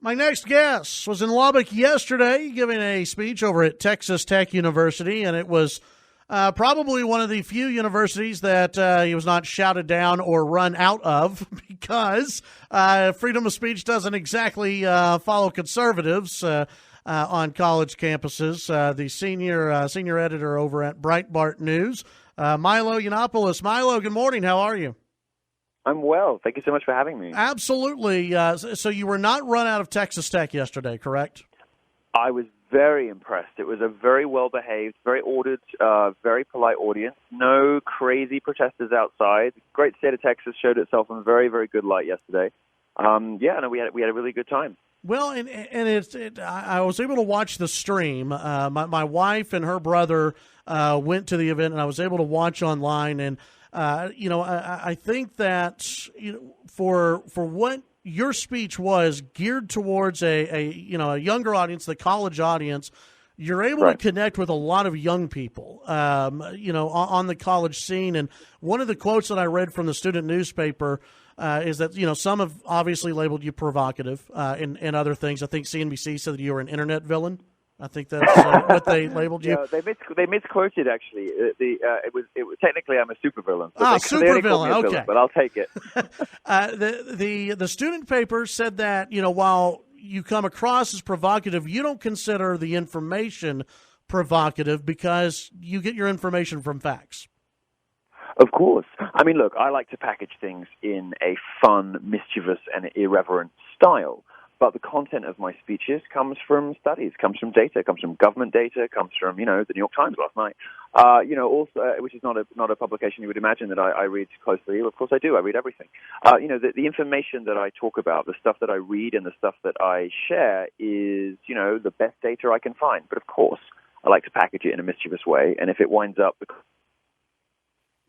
My next guest was in Lubbock yesterday giving a speech over at Texas Tech University, and it was probably one of the few universities that he was not shouted down or run out of because freedom of speech doesn't exactly follow conservatives on college campuses. The senior editor over at Breitbart News, Milo Yiannopoulos. Milo, good morning. How are you? I'm well. Thank you so much for having me. Absolutely. So you were not run out of Texas Tech yesterday, correct? I was very impressed. It was a very well-behaved, very ordered, very polite audience. No crazy protesters outside. Great state of Texas showed itself in a very, very good light yesterday. We had a really good time. Well, I was able to watch the stream. My wife and her brother went to the event, and I was able to watch online. And I think that for what your speech was geared towards a younger audience, the college audience, you're able to connect with a lot of young people, on the college scene. And one of the quotes that I read from the student newspaper is that, some have obviously labeled you provocative and other things. I think CNBC said that you were an internet villain. I think that's what they labeled you. Yeah, they misquoted actually. It was technically I'm a supervillain. So supervillain. Okay, but I'll take it. The student paper said that while you come across as provocative, you don't consider the information provocative because you get your information from facts. Of course. I mean, look, I like to package things in a fun, mischievous, and irreverent style. But the content of my speeches comes from studies, comes from data, comes from government data, comes from, the New York Times last night, also, which is not a publication you would imagine that I read closely. Of course I do. I read everything. The information that I talk about, the stuff that I read and the stuff that I share is, the best data I can find. But of course, I like to package it in a mischievous way. And if it winds up...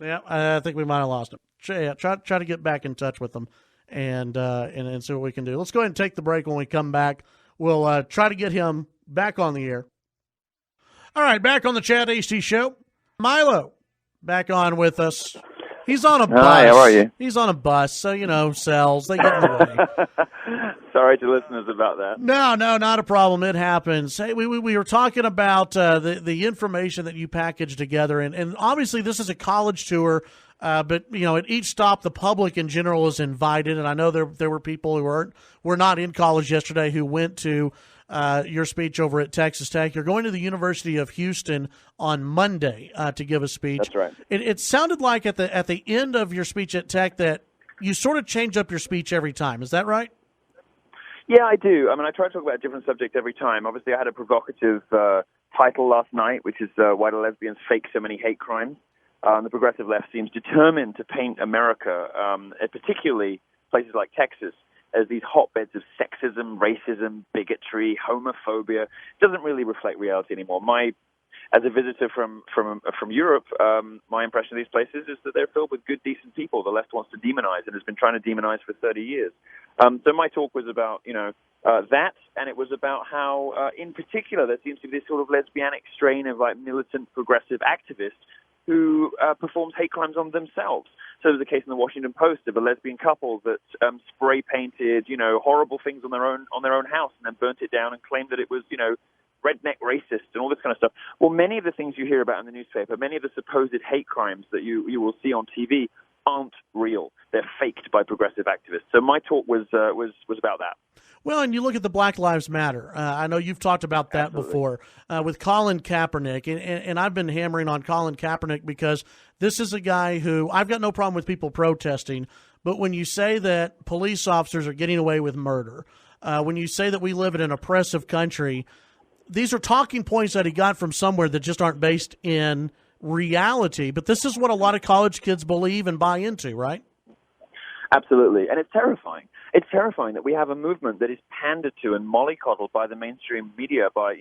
Yeah, I think we might have lost him. Try to get back in touch with them. And see what we can do. Let's go ahead and take the break. When we come back, we'll try to get him back on the air. All right, back on the Chad HT Show. Milo, back on with us. He's on a bus. Hi, how are you? He's on a bus, so, cells, they get in the way. Sorry to listeners about that. No, not a problem. It happens. Hey, we were talking about the information that you package together, and obviously this is a college tour. But at each stop, the public in general is invited, and I know there were people who were not in college yesterday who went to your speech over at Texas Tech. You're going to the University of Houston on Monday to give a speech. That's right. It sounded like at the end of your speech at Tech that you sort of change up your speech every time. Is that right? Yeah, I do. I mean, I try to talk about a different subject every time. Obviously, I had a provocative title last night, which is Why Do Lesbians Fake So Many Hate Crimes? The progressive left seems determined to paint America, particularly places like Texas, as these hotbeds of sexism, racism, bigotry, homophobia. It doesn't really reflect reality anymore. As a visitor from Europe, my impression of these places is that they're filled with good, decent people. The left wants to demonize and has been trying to demonize for 30 years. So my talk was about, that, and it was about how, in particular, there seems to be this sort of lesbianic strain of like militant progressive activists who performs hate crimes on themselves. So there's a case in the Washington Post of a lesbian couple that spray painted, horrible things on their own house and then burnt it down and claimed that it was, redneck racist and all this kind of stuff. Well, many of the things you hear about in the newspaper, many of the supposed hate crimes that you will see on TV aren't real. They're faked by progressive activists. So my talk was about that. Well, and you look at the Black Lives Matter. I know you've talked about that before with Colin Kaepernick, and I've been hammering on Colin Kaepernick because this is a guy who I've got no problem with people protesting, but when you say that police officers are getting away with murder, when you say that we live in an oppressive country, these are talking points that he got from somewhere that just aren't based in reality. But this is what a lot of college kids believe and buy into, right? Absolutely, and it's terrifying. It's terrifying that we have a movement that is pandered to and mollycoddled by the mainstream media, by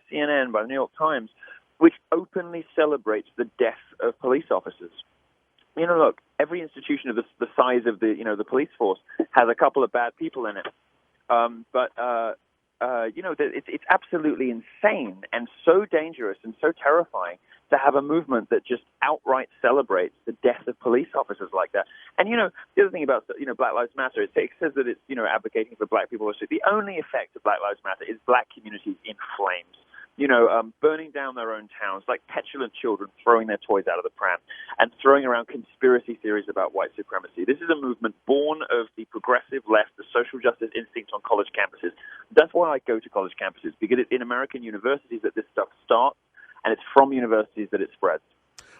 CNN, by the New York Times, which openly celebrates the death of police officers. Look, every institution of the size of the police force has a couple of bad people in it. But that it's absolutely insane and so dangerous and so terrifying to have a movement that just outright celebrates the death of police officers like that. And, the other thing about, Black Lives Matter, it says that it's, advocating for black people. So the only effect of Black Lives Matter is black communities in flames. Burning down their own towns like petulant children, throwing their toys out of the pram and throwing around conspiracy theories about white supremacy. This is a movement born of the progressive left, the social justice instinct on college campuses. That's why I go to college campuses, because it's in American universities that this stuff starts, and it's from universities that it spreads.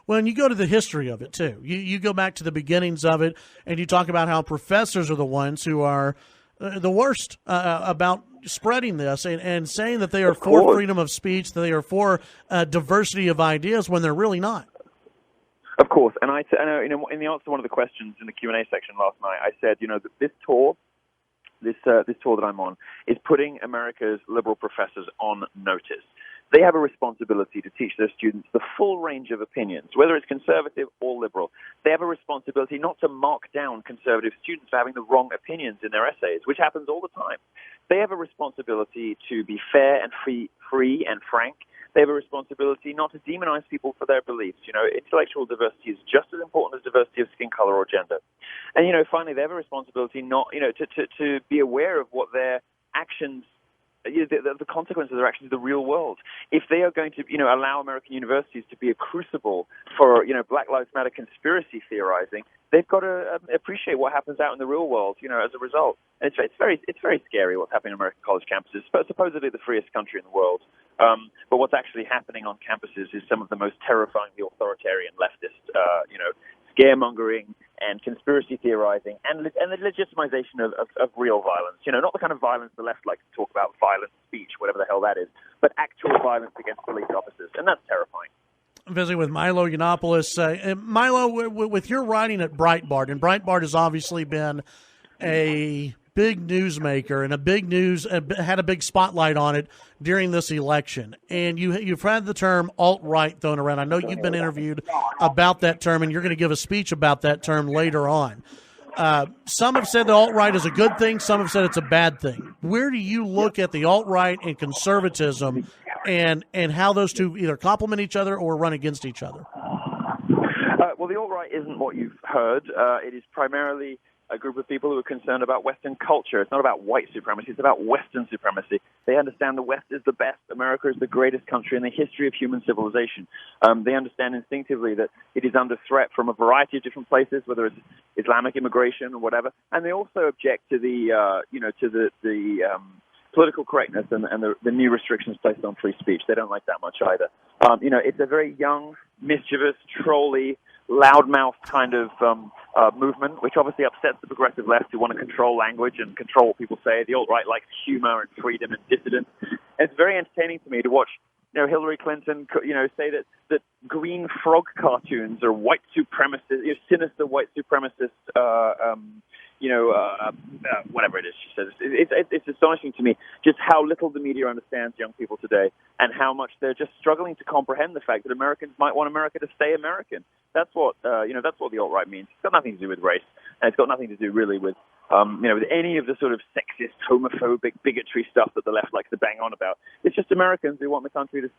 Well, and you go to the history of it, too. You go back to the beginnings of it, and you talk about how professors are the ones who are the worst about spreading this and saying that they are for freedom of speech, that they are for diversity of ideas when they're really not. Of course. And I in the answer to one of the questions in the Q&A section last night, I said, that this tour that I'm on is putting America's liberal professors on notice. They have a responsibility to teach their students the full range of opinions, whether it's conservative or liberal. They have a responsibility not to mark down conservative students for having the wrong opinions in their essays, which happens all the time. They have a responsibility to be fair and free and frank. They have a responsibility not to demonize people for their beliefs. Intellectual diversity is just as important as diversity of skin color or gender. And, finally, they have a responsibility not, to be aware of what their actions, the consequences of their actions in the real world. If they are going to, allow American universities to be a crucible for, Black Lives Matter conspiracy theorizing, they've got to appreciate what happens out in the real world, as a result. And it's very scary what's happening on American college campuses, supposedly the freest country in the world. But what's actually happening on campuses is some of the most terrifyingly authoritarian leftist, scaremongering and conspiracy theorizing and the legitimization of real violence. Not the kind of violence the left likes to talk about, violent speech, whatever the hell that is, but actual violence against police officers. And that's terrifying. I'm visiting with Milo Yiannopoulos. Milo, with your writing at Breitbart, and Breitbart has obviously been a big newsmaker and had a big spotlight on it during this election. And you've had the term alt-right thrown around. I know you've been interviewed about that term, and you're going to give a speech about that term later on. Some have said the alt-right is a good thing. Some have said it's a bad thing. Where do you look at the alt-right and conservatism and how those two either complement each other or run against each other? Well, the alt-right isn't what you've heard. It is primarily a group of people who are concerned about Western culture. It's not about white supremacy. It's about Western supremacy. They understand the West is the best. America is the greatest country in the history of human civilization. They understand instinctively that it is under threat from a variety of different places, whether it's Islamic immigration or whatever. And they also object to the political correctness and the new restrictions placed on free speech. They don't like that much either. It's a very young, mischievous, trolly, loudmouth kind of movement, which obviously upsets the progressive left who want to control language and control what people say. The alt-right likes humor and freedom and dissidence. And it's very entertaining to me to watch Hillary Clinton, say that green frog cartoons are white supremacist, sinister white supremacist, whatever it is she says. It's astonishing to me just how little the media understands young people today and how much they're just struggling to comprehend the fact that Americans might want America to stay American. That's what the alt-right means. It's got nothing to do with race, and it's got nothing to do really with with any of the sort of sexist, homophobic, bigotry stuff that the left likes to bang on about. It's just Americans who want the country to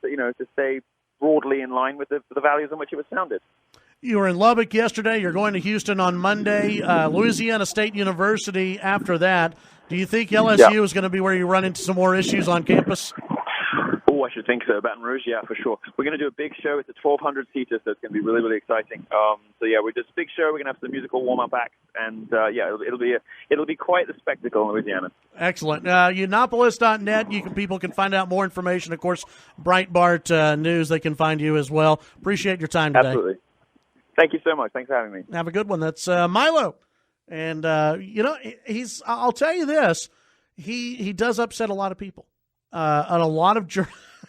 stay broadly in line with the values on which it was founded. You were in Lubbock yesterday. You're going to Houston on Monday. Louisiana State University after that. Do you think LSU is going to be where you run into some more issues on campus? Oh, I should think so. Baton Rouge, yeah, for sure. We're going to do a big show. It's a 1,200-seater, so it's going to be really, really exciting. We're just a big show. We're going to have some musical warm-up acts, and it'll be quite the spectacle in Louisiana. Excellent. Yiannopoulos.net. People can find out more information. Of course, Breitbart News. They can find you as well. Appreciate your time today. Absolutely. Thank you so much. Thanks for having me. Have a good one. That's Milo. And, I'll tell you this, he does upset a lot of people. And a lot of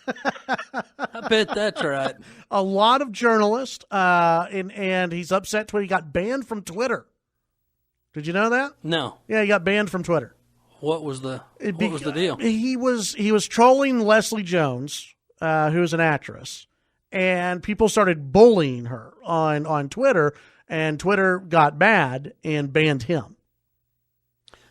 I bet that's right. A lot of journalists, and he's upset when he got banned from Twitter. Did you know that? No. Yeah, he got banned from Twitter. What was the deal? He was trolling Leslie Jones, who is an actress, and people started bullying her on Twitter, and Twitter got mad and banned him.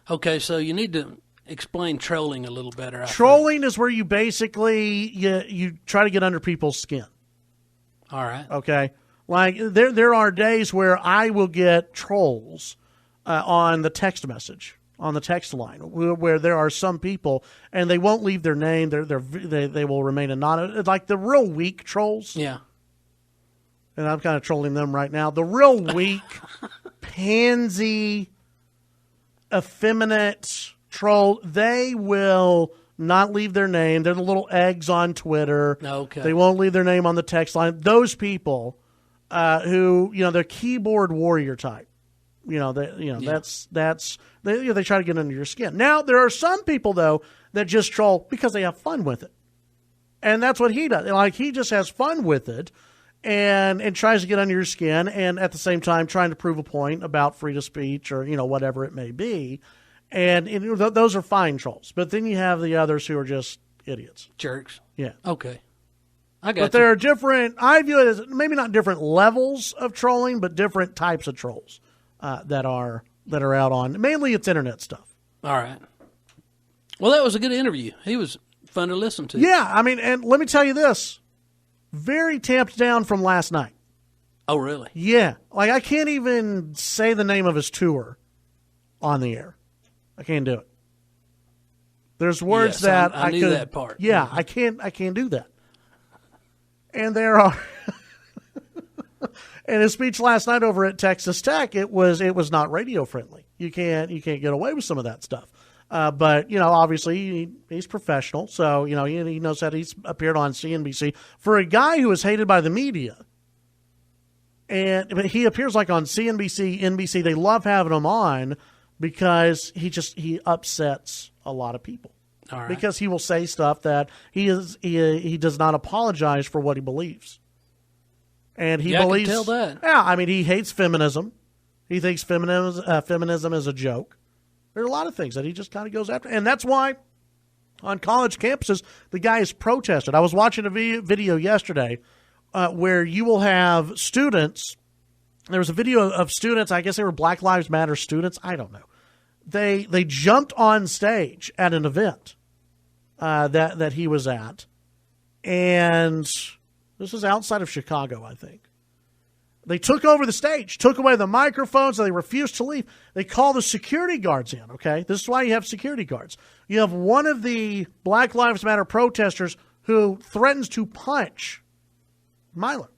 Okay, so you need to explain trolling a little better. Trolling is where you basically you try to get under people's skin. All right. Okay. Like there are days where I will get trolls on the text message, on the text line, where there are some people and they won't leave their name. They will remain anonymous, like the real weak trolls. Yeah. And I'm kind of trolling them right now. The real weak, pansy, effeminate troll, they will not leave their name. They're the little eggs on Twitter. Okay. They won't leave their name on the text line. Those people who, they're keyboard warrior type. They try to get under your skin. Now, there are some people, though, that just troll because they have fun with it. And that's what he does. Like, he just has fun with it. And tries to get under your skin, and at the same time trying to prove a point about freedom of speech or whatever it may be, and those are fine trolls. But then you have the others who are just idiots, jerks. Yeah. Okay. I got. But there are different. I view it as maybe not different levels of trolling, but different types of trolls that are out on. Mainly, it's internet stuff. All right. Well, that was a good interview. He was fun to listen to. Yeah, I mean, and let me tell you this. Very tamped down from last night. Oh, really? Yeah. Like, I can't even say the name of his tour on the air. I can't do it. There's words that I knew could, that part. Yeah, I can't do that. And there are in his speech last night over at Texas Tech, it was not radio friendly. You can't get away with some of that stuff. But, obviously he's professional. So, he knows that he's appeared on CNBC. For a guy who is hated by the media, but he appears like on CNBC, NBC, they love having him on because he upsets a lot of people. All right. Because he will say stuff that he does not apologize for what he believes. And he believes. I can tell that. Yeah, I mean, he hates feminism. He thinks feminism is a joke. There are a lot of things that he just kind of goes after. And that's why on college campuses, the guy is protested. I was watching a video yesterday where you will have students. There was a video of students. I guess they were Black Lives Matter students. I don't know. They jumped on stage at an event that he was at. And this was outside of Chicago, I think. They took over the stage, took away the microphones, and they refused to leave. They called the security guards in, okay? This is why you have security guards. You have one of the Black Lives Matter protesters who threatens to punch Milo.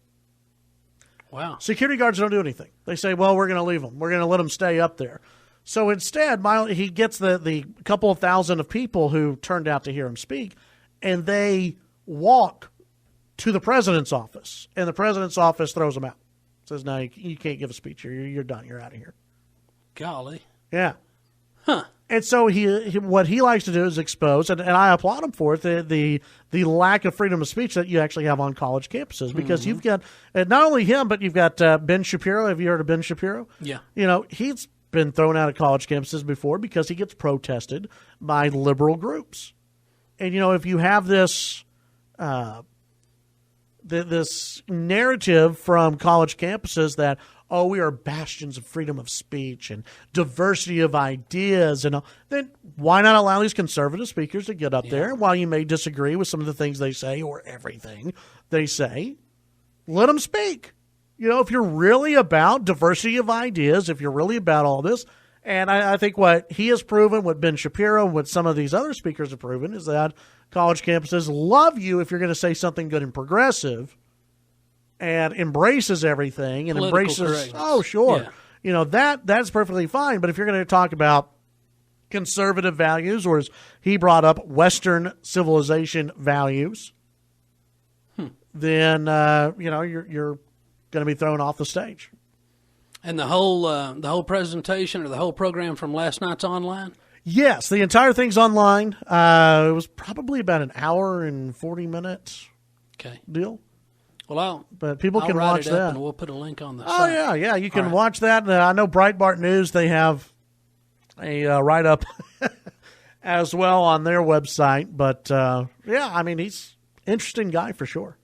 Wow. Security guards don't do anything. They say, well, we're going to leave him. We're going to let him stay up there. So instead, Milo, he gets the couple of thousand of people who turned out to hear him speak, and they walk to the president's office, and the president's office throws them out. Says, no, you can't give a speech. You're done. You're out of here. Golly. Yeah. Huh. And so what he likes to do is expose, and I applaud him for it, the lack of freedom of speech that you actually have on college campuses. Because you've got, not only him, but you've got Ben Shapiro. Have you heard of Ben Shapiro? Yeah. He's been thrown out of college campuses before because he gets protested by liberal groups. And, if you have this this narrative from college campuses that, we are bastions of freedom of speech and diversity of ideas, and then why not allow these conservative speakers to get up there? While you may disagree with some of the things they say or everything they say, let them speak. If you're really about diversity of ideas, if you're really about all this, and I think what he has proven, what Ben Shapiro and what some of these other speakers have proven, is that college campuses love you if you're going to say something good and progressive and embraces everything and political embraces, correctness. Sure. Yeah. That's perfectly fine. But if you're going to talk about conservative values, or as he brought up, Western civilization values, then, you're going to be thrown off the stage. And the whole presentation or the whole program from last night's online? Yes, the entire thing's online. It was probably about an hour and 40 minutes deal. Well, but people can write watch it up that. and we'll put a link on the site. Yeah, you can watch that. I know Breitbart News, they have a write-up as well on their website. But, he's an interesting guy for sure.